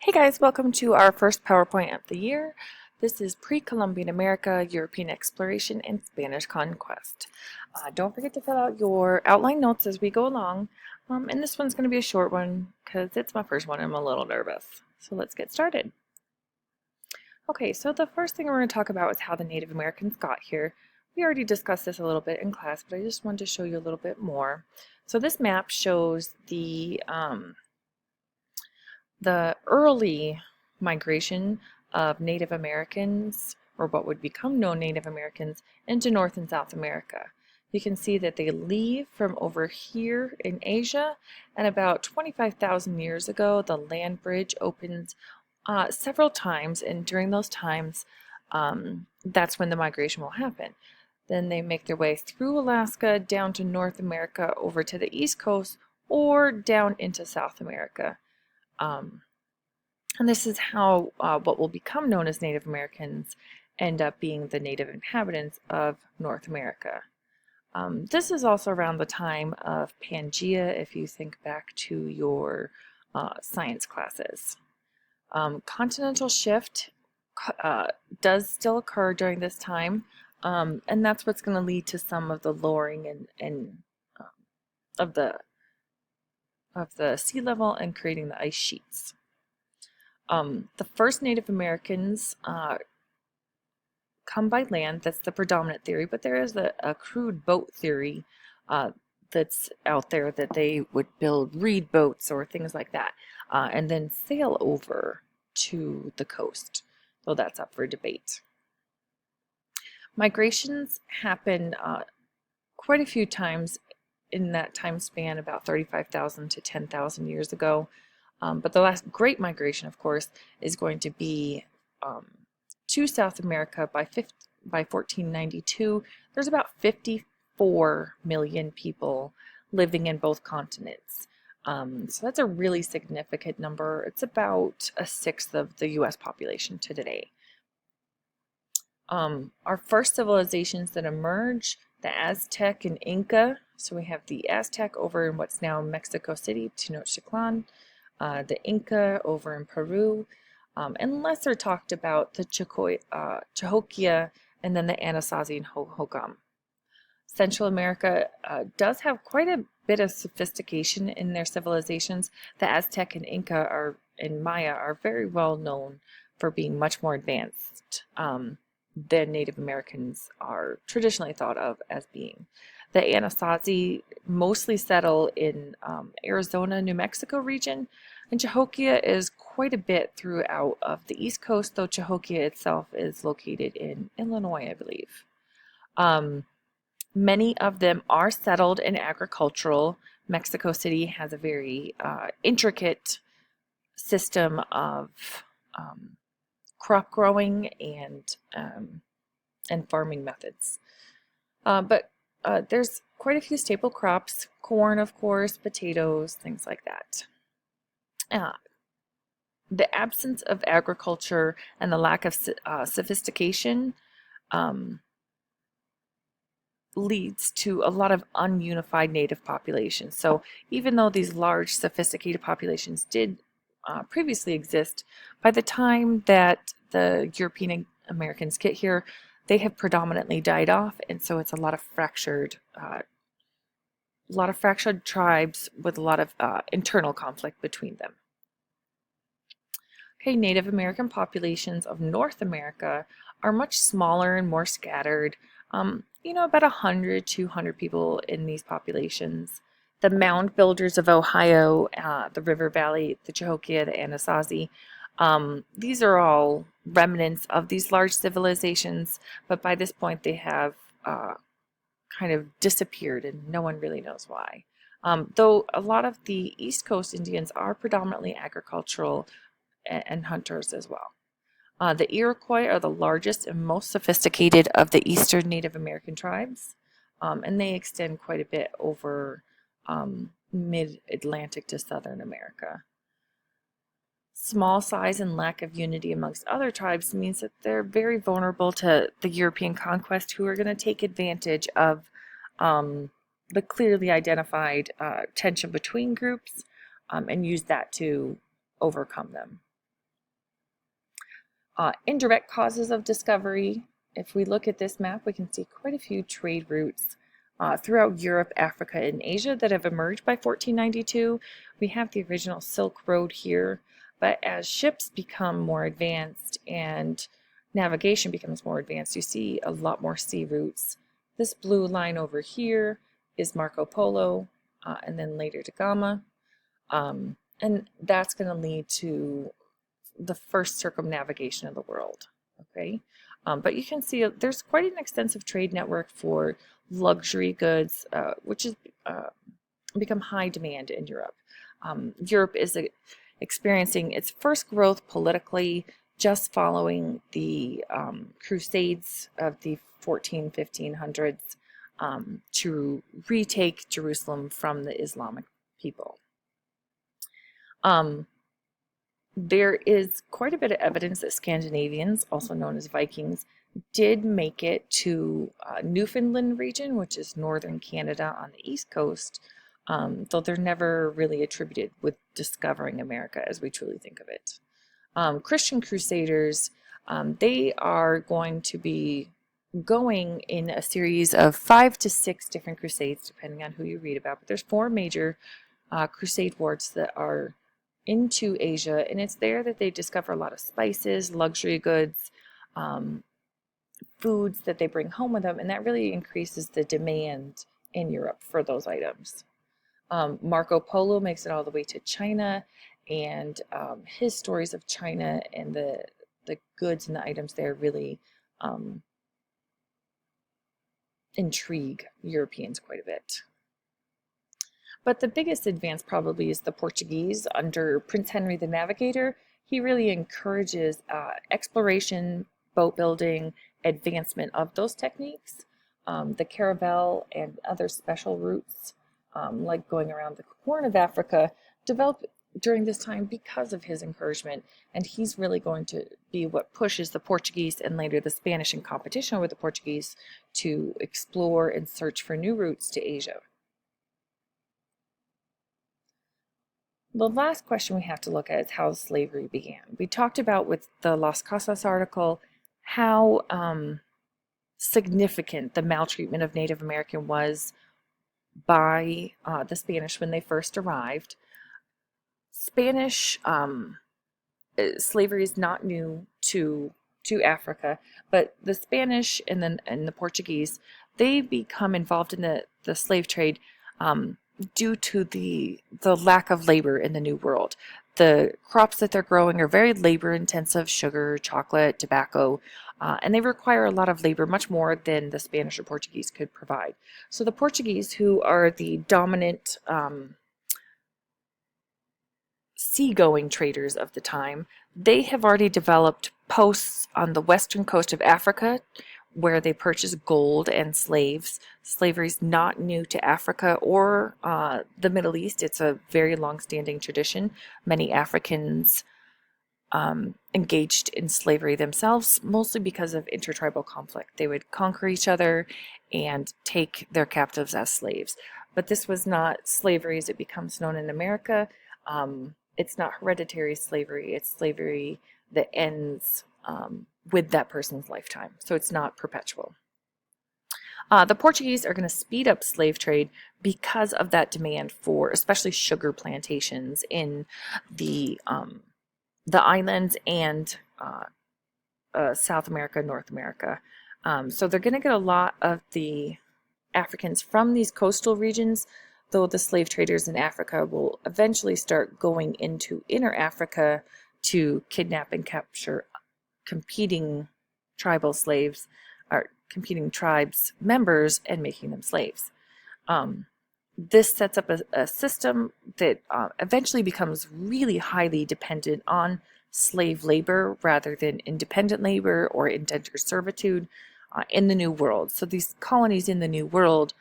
Hey guys, welcome to our first PowerPoint of the year. This is Pre-Columbian America, European Exploration, and Spanish Conquest. Don't forget to fill out your outline notes as we go along. And this one's going to be a short one because it's my first one and I'm a little nervous. So let's get started. Okay, so the first thing we're going to talk about is how the Native Americans got here. We already discussed this a little bit in class, but I just wanted to show you a little bit more. So this map shows the early migration of Native Americans, or what would become known Native Americans, into North and South America. You can see that they leave from over here in Asia, and about 25,000 years ago, the land bridge opens several times, and during those times, that's when the migration will happen. Then they make their way through Alaska, down to North America, over to the East Coast, or down into South America. And this is how what will become known as Native Americans end up being the native inhabitants of North America. This is also around the time of Pangea, if you think back to your science classes. Continental shift does still occur during this time, and that's what's going to lead to some of the lowering and of the sea level and creating the ice sheets. The first Native Americans come by land. That's the predominant theory, but there is a crude boat theory that's out there that they would build reed boats or things like that and then sail over to the coast. So that's up for debate. Migrations happen quite a few times in that time span, about 35,000 to 10,000 years ago. But the last great migration, of course, is going to be to South America by 1492. There's about 54 million people living in both continents. So that's a really significant number. It's about a sixth of the U.S. population to today. Our first civilizations that emerge, the Aztec and Inca. So we have the Aztec over in what's now Mexico City, Tenochtitlan. The Inca over in Peru, and lesser talked about the Cahokia, and then the Anasazi and Hohokam. Central America does have quite a bit of sophistication in their civilizations. The Aztec and Inca and Maya are very well known for being much more advanced than Native Americans are traditionally thought of as being. The Anasazi mostly settle in Arizona, New Mexico region, and Cahokia is quite a bit throughout of the East Coast, though Cahokia itself is located in Illinois, I believe. Many of them are settled in agricultural. Mexico City has a very intricate system of crop growing and farming methods. But there's quite a few staple crops, corn, of course, potatoes, things like that. The absence of agriculture and the lack of sophistication leads to a lot of ununified native populations. So even though these large sophisticated populations did previously exist, by the time that the European Americans get here, they have predominantly died off, and so it's a lot of fractured tribes with a lot of internal conflict between them. Okay, Native American populations of North America are much smaller and more scattered. About 100, 200 people in these populations. The mound builders of Ohio, the River Valley, the Cahokia, the Anasazi, these are all remnants of these large civilizations, but by this point they have kind of disappeared and no one really knows why. Though a lot of the East Coast Indians are predominantly agricultural and hunters as well. The Iroquois are the largest and most sophisticated of the eastern Native American tribes, and they extend quite a bit over mid-Atlantic to Southern America. Small size and lack of unity amongst other tribes means that they're very vulnerable to the European conquest, who are going to take advantage of the clearly identified tension between groups and use that to overcome them. Indirect causes of discovery. If we look at this map, we can see quite a few trade routes throughout Europe, Africa, and Asia that have emerged by 1492. We have the original Silk Road here, but as ships become more advanced and navigation becomes more advanced, you see a lot more sea routes. This blue line over here is Marco Polo, and then later Da Gama. And that's going to lead to the first circumnavigation of the world. Okay, but you can see there's quite an extensive trade network for luxury goods, which has become high demand in Europe. Europe is experiencing its first growth politically just following the Crusades of the 1500s to retake Jerusalem from the Islamic people. There is quite a bit of evidence that Scandinavians, also known as Vikings, did make it to Newfoundland region, which is northern Canada on the east coast, though they're never really attributed with discovering America as we truly think of it. Christian Crusaders, they are going to be going in a series of 5 to 6 different crusades, depending on who you read about, but there's 4 major crusade wars that are into Asia, and it's there that they discover a lot of spices, luxury goods, foods that they bring home with them, and that really increases the demand in Europe for those items. Marco Polo makes it all the way to China, and his stories of China and the goods and the items there really intrigue Europeans quite a bit. But the biggest advance probably is the Portuguese under Prince Henry the Navigator. He really encourages exploration, boat building, advancement of those techniques. The caravel and other special routes, like going around the Horn of Africa, developed during this time because of his encouragement. And he's really going to be what pushes the Portuguese and later the Spanish in competition with the Portuguese to explore and search for new routes to Asia. The last question we have to look at is how slavery began. We talked about with the Las Casas article how significant the maltreatment of Native American was by the Spanish when they first arrived. Spanish slavery is not new to Africa, but the Spanish and the Portuguese, they become involved in the slave trade due to the lack of labor in the New World. The crops that they're growing are very labor intensive: sugar, chocolate, tobacco, and they require a lot of labor, much more than the Spanish or Portuguese could provide. So the Portuguese, who are the dominant seagoing traders of the time, they have already developed posts on the western coast of Africa where they purchase gold and slaves. Slavery is not new to Africa or the Middle East. It's a very long-standing tradition. Many Africans engaged in slavery themselves, mostly because of intertribal conflict. They would conquer each other and take their captives as slaves. But this was not slavery as it becomes known in America. It's not hereditary slavery. It's slavery that ends with that person's lifetime. So it's not perpetual. The Portuguese are going to speed up slave trade because of that demand for especially sugar plantations in the islands and South America, North America. So they're going to get a lot of the Africans from these coastal regions, though the slave traders in Africa will eventually start going into inner Africa to kidnap and capture competing tribal slaves or competing tribes members and making them slaves. This sets up a system that eventually becomes really highly dependent on slave labor rather than independent labor or indentured servitude in the New World. So these colonies in the New World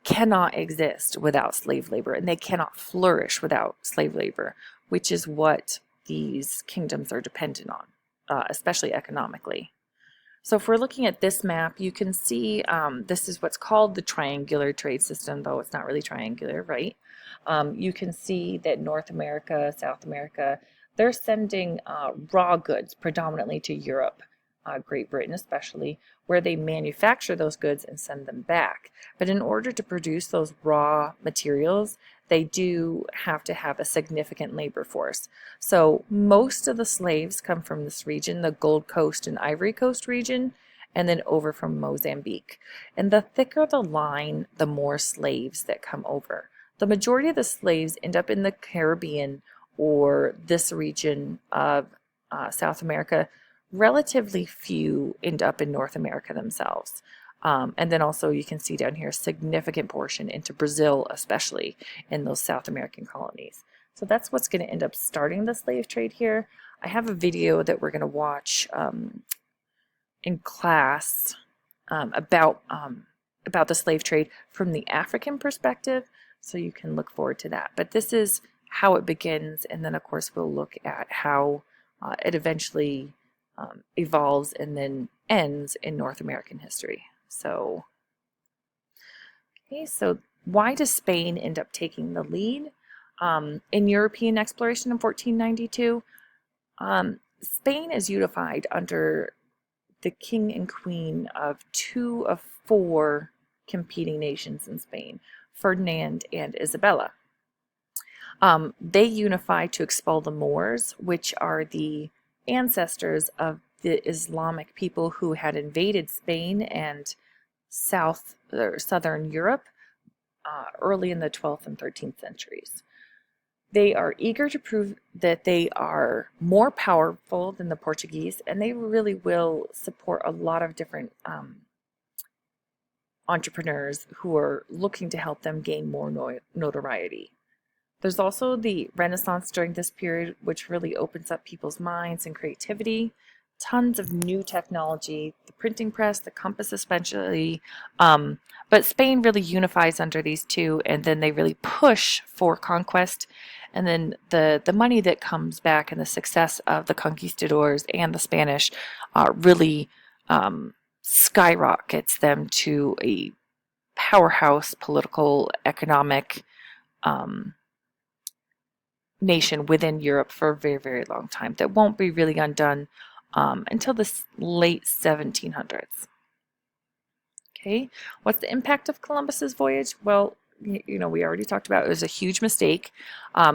cannot exist without slave labor, and they cannot flourish without slave labor, which is what these kingdoms are dependent on. Especially economically. So if we're looking at this map, you can see this is what's called the triangular trade system, though it's not really triangular, right? You can see that North America, South America, they're sending raw goods predominantly to Europe, Great Britain especially, where they manufacture those goods and send them back. But in order to produce those raw materials, they do have to have a significant labor force. So most of the slaves come from this region, the Gold Coast and Ivory Coast region, and then over from Mozambique. And the thicker the line, the more slaves that come over. The majority of the slaves end up in the Caribbean or this region of South America. Relatively few end up in North America themselves. And then also you can see down here a significant portion into Brazil, especially in those South American colonies. So that's what's going to end up starting the slave trade here. I have a video that we're going to watch in class about the slave trade from the African perspective, so you can look forward to that. But this is how it begins, and then of course we'll look at how it eventually evolves and then ends in North American history. So, okay, so why does Spain end up taking the lead in European exploration in 1492? Spain is unified under the king and queen of two of four competing nations in Spain, Ferdinand and Isabella. They unify to expel the Moors, which are the ancestors of the Islamic people who had invaded Spain and southern Europe early in the 12th and 13th centuries. They are eager to prove that they are more powerful than the Portuguese, and they really will support a lot of different entrepreneurs who are looking to help them gain more notoriety. There's also the Renaissance during this period, which really opens up people's minds and creativity. Tons of new technology, the printing press, the compass especially. But Spain really unifies under these two, and then they really push for conquest. And then the money that comes back and the success of the conquistadors and the Spanish really skyrockets them to a powerhouse political, economic nation within Europe for a very, very long time that won't be really undone until the late 1700s. Okay, what's the impact of Columbus's voyage? Well, we already talked about it was a huge mistake.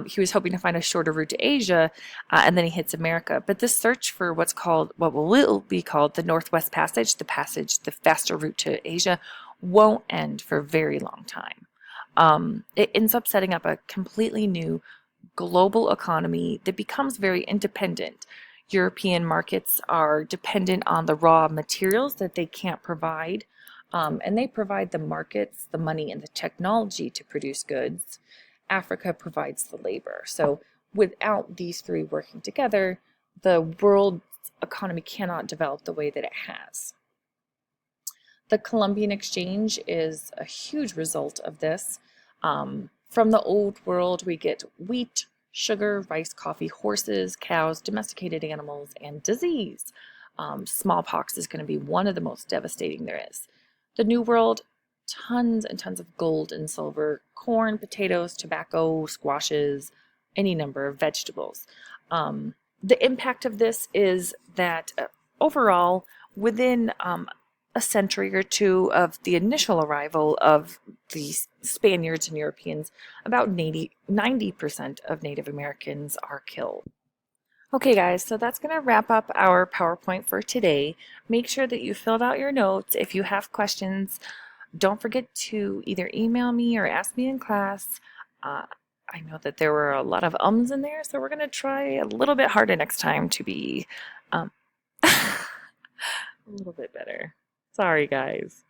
He was hoping to find a shorter route to Asia, and then he hits America. But this search for what will be called the Northwest Passage, the faster route to Asia, won't end for a very long time. It ends up setting up a completely new global economy that becomes very independent. European markets are dependent on the raw materials that they can't provide, and they provide the markets, the money, and the technology to produce goods. Africa provides the labor. So without these three working together, the world economy cannot develop the way that it has. The Columbian Exchange is a huge result of this. From the old world, we get wheat, sugar, rice, coffee, horses, cows, domesticated animals, and disease. Smallpox is going to be one of the most devastating there is. The New World, tons and tons of gold and silver, corn, potatoes, tobacco, squashes, any number of vegetables. The impact of this is that overall, within a century or two of the initial arrival of the Spaniards and Europeans, about 90% of Native Americans are killed. Okay guys, so that's going to wrap up our PowerPoint for today. Make sure that you filled out your notes. If you have questions, don't forget to either email me or ask me in class. I know that there were a lot of ums in there, so we're going to try a little bit harder next time to be a little bit better. Sorry, guys.